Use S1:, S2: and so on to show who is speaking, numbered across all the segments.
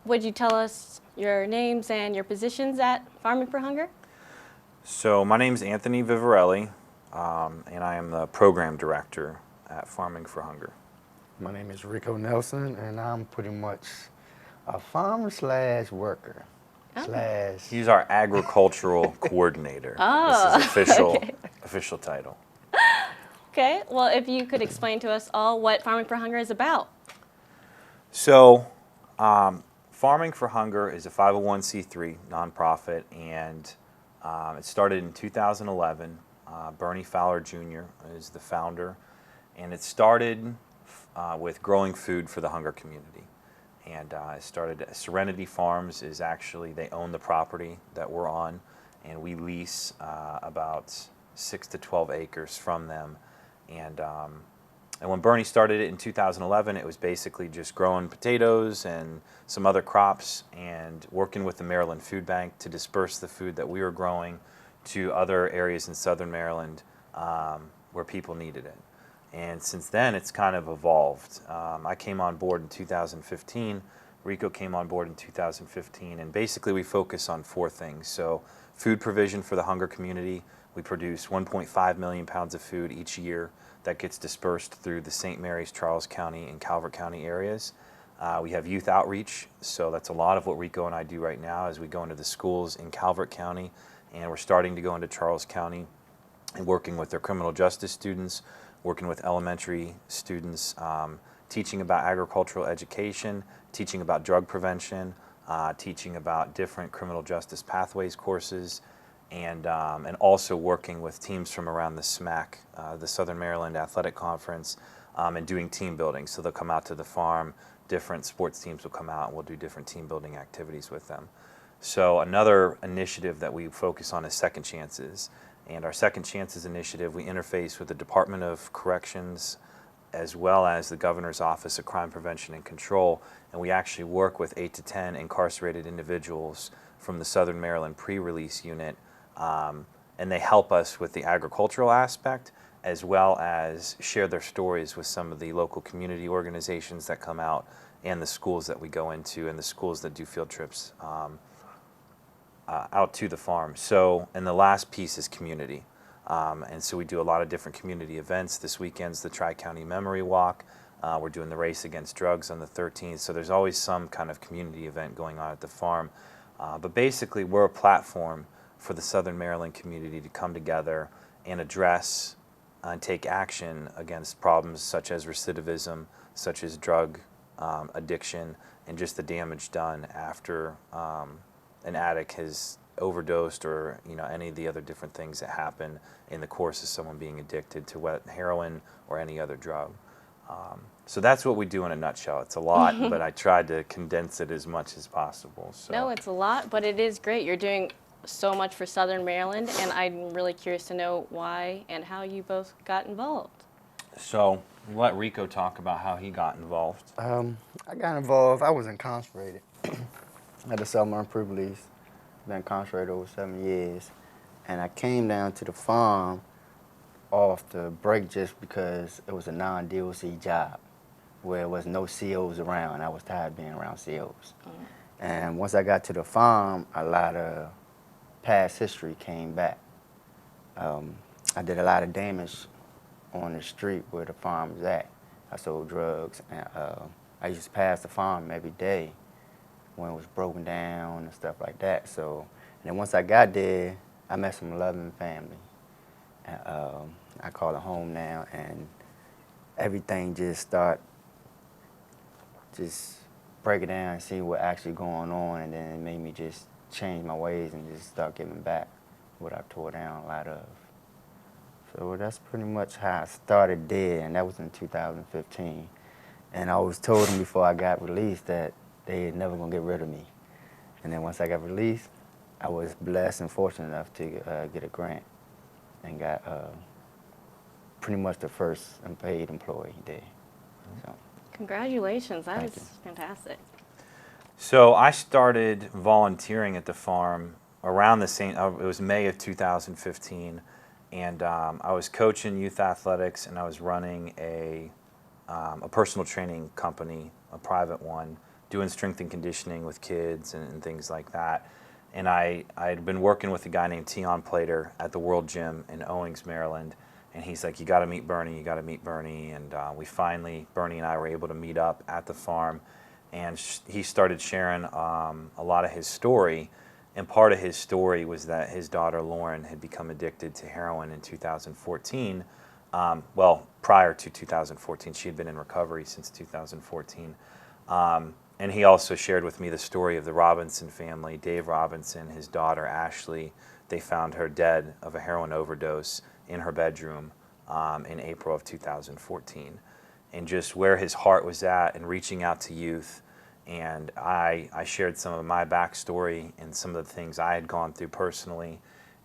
S1: Would you tell us your names and your positions at Farming for Hunger?
S2: So my name is Anthony Vivarelli, and I am the program director at Farming for Hunger.
S3: My name is Rico Nelson, and I'm pretty much a farmer slash worker
S1: Oh.
S3: slash.
S2: He's our agricultural coordinator.
S1: Oh,
S2: This is official,
S1: okay.
S2: official title.
S1: Okay, well, if you could explain to us all what Farming for Hunger is about.
S2: So, Farming for Hunger is a 501c3 nonprofit, and it started in 2011. Bernie Fowler Jr. is the founder, and it started with growing food for the hunger community. And it started at Serenity Farms. Is actually, they own the property that we're on, and we lease about 6 to 12 acres from them. And when Bernie started it in 2011, it was basically just growing potatoes and some other crops and working with the Maryland Food Bank to disperse the food that we were growing to other areas in southern Maryland where people needed it. And since then, it's kind of evolved. I came on board in 2015. Rico came on board in 2015. And basically, we focus on four things. So food provision for the hunger community. We produce 1.5 million pounds of food each year that gets dispersed through the St. Mary's, Charles County, and Calvert County areas. We have youth outreach, so that's a lot of what Rico and I do right now as we go into the schools in Calvert County, and we're starting to go into Charles County and working with their criminal justice students, working with elementary students, teaching about agricultural education, teaching about drug prevention, teaching about different criminal justice pathways courses, and also working with teams from around the SMAC, the Southern Maryland Athletic Conference, and doing team building. So they'll come out to the farm, different sports teams will come out, and we'll do different team building activities with them. So another initiative that we focus on is Second Chances. And our Second Chances initiative, we interface with the Department of Corrections as well as the Governor's Office of Crime Prevention and Control, and we actually work with 8 to 10 incarcerated individuals from the Southern Maryland pre-release unit, and they help us with the agricultural aspect as well as share their stories with some of the local community organizations that come out and the schools that we go into and the schools that do field trips out to the farm. So, and the last piece is community. And so we do a lot of different community events. This weekend's the Tri-County Memory Walk. We're doing the Race Against Drugs on the 13th. So there's always some kind of community event going on at the farm. But basically, we're a platform for the Southern Maryland community to come together and address and take action against problems such as recidivism, such as drug addiction, and just the damage done after an addict has overdosed, or any of the other different things that happen in the course of someone being addicted to heroin or any other drug. So that's what we do in a nutshell. It's a lot, but I tried to condense it as much as possible. So.
S1: No, it's a lot, but it is great. You're doing so much for Southern Maryland, and I'm really curious to know why and how you both got involved.
S2: So we'll let Rico talk about how he got involved.
S3: I got involved. I was incarcerated. I had a summer pre-release. Been incarcerated over 7 years, and I came down to the farm off the break just because it was a non-DOC job where there was no COs around. I was tired of being around COs. And once I got to the farm, a lot of past history came back. I did a lot of damage on the street where the farm was at. I sold drugs, and I used to pass the farm every day when it was broken down and stuff like that. So, and then once I got there, I met some loving family. And, I call it home now, and everything just break it down and see what actually going on, and then it made me just change my ways and just start giving back what I tore down a lot of. So that's pretty much how I started there, and that was in 2015. And I always told them before I got released that they never gonna get rid of me. And then once I got released, I was blessed and fortunate enough to get a grant and got pretty much the first unpaid employee there. So,
S1: Congratulations, that
S3: Thank
S1: is
S3: you.
S1: fantastic.
S2: So I started volunteering at the farm around the same, it was May of 2015, and I was coaching youth athletics, and I was running a personal training company, a private one, doing strength and conditioning with kids and things like that. And I had been working with a guy named Tion Plater at the World Gym in Owings, Maryland. And he's like, you got to meet Bernie, you got to meet Bernie. And Bernie and I were able to meet up at the farm. And he started sharing a lot of his story. And part of his story was that his daughter Lauren had become addicted to heroin in 2014. Prior to 2014, she had been in recovery since 2014. And he also shared with me the story of the Robinson family. Dave Robinson, his daughter Ashley, they found her dead of a heroin overdose in her bedroom in April of 2014. And just where his heart was at and reaching out to youth. And I shared some of my backstory and some of the things I had gone through personally.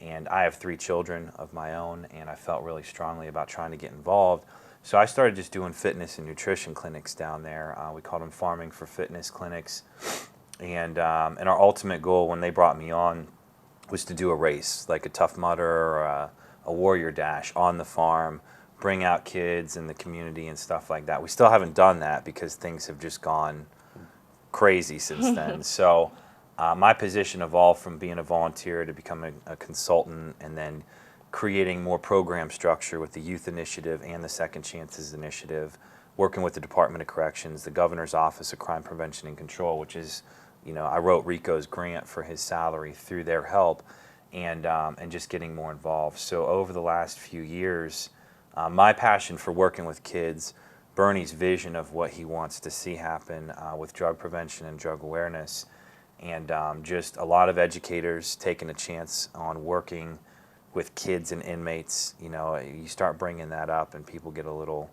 S2: And I have 3 children of my own, and I felt really strongly about trying to get involved. So I started just doing fitness and nutrition clinics down there. We called them Farming for Fitness clinics. And our ultimate goal when they brought me on was to do a race, like a Tough Mudder or a Warrior Dash on the farm, bring out kids in the community and stuff like that. We still haven't done that because things have just gone crazy since then. So my position evolved from being a volunteer to becoming a consultant, and then creating more program structure with the Youth Initiative and the Second Chances Initiative, working with the Department of Corrections, the Governor's Office of Crime Prevention and Control, which is, I wrote Rico's grant for his salary through their help, and just getting more involved. So over the last few years, my passion for working with kids, Bernie's vision of what he wants to see happen with drug prevention and drug awareness, and just a lot of educators taking a chance on working with kids and inmates. You start bringing that up and people get a little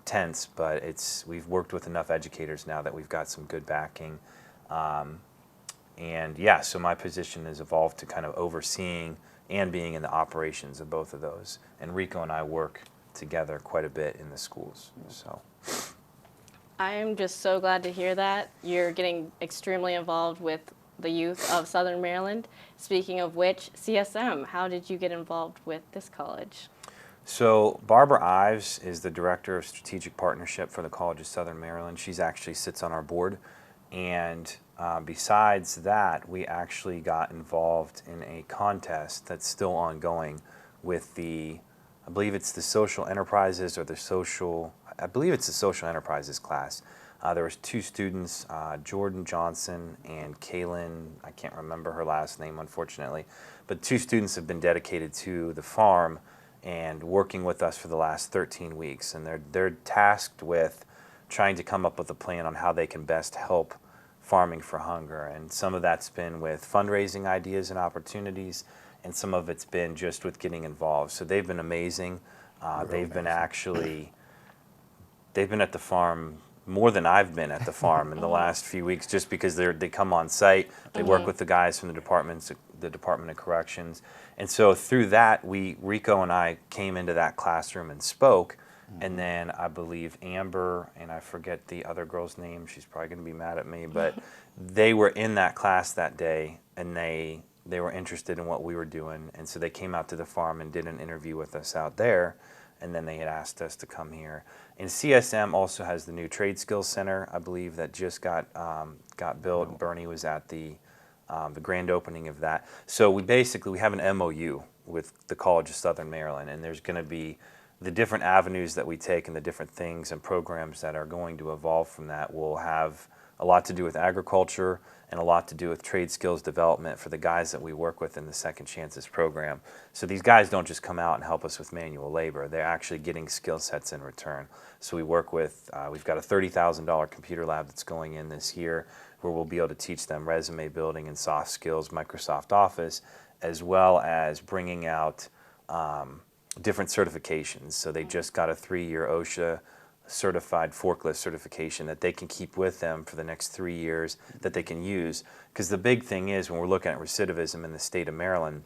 S2: tense, but we've worked with enough educators now that we've got some good backing. So my position has evolved to kind of overseeing and being in the operations of both of those. And Rico and I work together quite a bit in the schools. So
S1: I am just so glad to hear that. You're getting extremely involved with the youth of Southern Maryland. Speaking of which, CSM, how did you get involved with this college?
S2: So Barbara Ives is the Director of Strategic Partnership for the College of Southern Maryland. She's actually sits on our board. And besides that, we actually got involved in a contest that's still ongoing with I believe it's the social enterprises I believe it's the social enterprises class. There was 2 students, Jordan Johnson and Kaylin, I can't remember her last name unfortunately, but 2 students have been dedicated to the farm and working with us for the last 13 weeks. And they're tasked with trying to come up with a plan on how they can best help Farming for Hunger. And some of that's been with fundraising ideas and opportunities, and some of it's been just with getting involved. So they've been amazing. They've been at the farm more than I've been at the farm in the last few weeks, just because they come on site, they work with the guys from the Department of Corrections. And so through that, Rico and I came into that classroom and spoke. And then I believe Amber, and I forget the other girl's name, she's probably going to be mad at me, but they were in that class that day, and they were interested in what we were doing. And so they came out to the farm and did an interview with us out there, and then they had asked us to come here. And CSM also has the new Trade Skills Center, I believe, that just got built. Bernie was at the grand opening of that. So we have an MOU with the College of Southern Maryland, and there's going to be the different avenues that we take and the different things and programs that are going to evolve from that will have a lot to do with agriculture and a lot to do with trade skills development for the guys that we work with in the Second Chances program. So these guys don't just come out and help us with manual labor. They're actually getting skill sets in return. So we work with, we've got a $30,000 computer lab that's going in this year where we'll be able to teach them resume building and soft skills, Microsoft Office, as well as bringing out different certifications. So they just got a 3-year OSHA certified forklift certification that they can keep with them for the next 3 years that they can use. Because the big thing is, when we're looking at recidivism in the state of Maryland,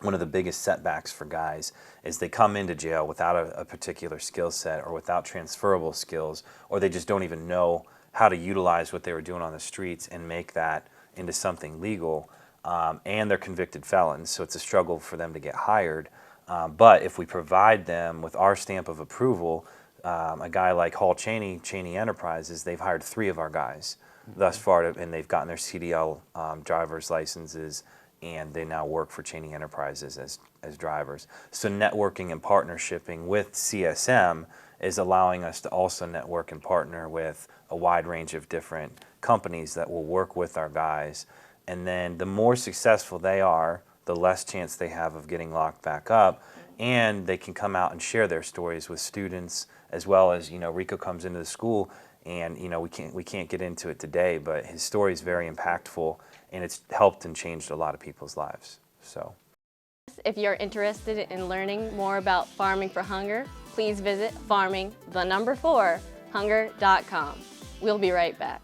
S2: one of the biggest setbacks for guys is they come into jail without a particular skill set or without transferable skills, or they just don't even know how to utilize what they were doing on the streets and make that into something legal. And they're convicted felons, so it's a struggle for them to get hired. But if we provide them with our stamp of approval, a guy like Hall Cheney Enterprises, they've hired 3 of our guys thus far, and they've gotten their CDL driver's licenses, and they now work for Cheney Enterprises as drivers. So networking and partnershiping with CSM is allowing us to also network and partner with a wide range of different companies that will work with our guys. And then the more successful they are, the less chance they have of getting locked back up, and they can come out and share their stories with students, as well as, Rico comes into the school, and we can't get into it today, but his story is very impactful, and it's helped and changed a lot of people's lives. So
S1: If you're interested in learning more about Farming for Hunger, please visit farming4hunger.com. We'll be right back.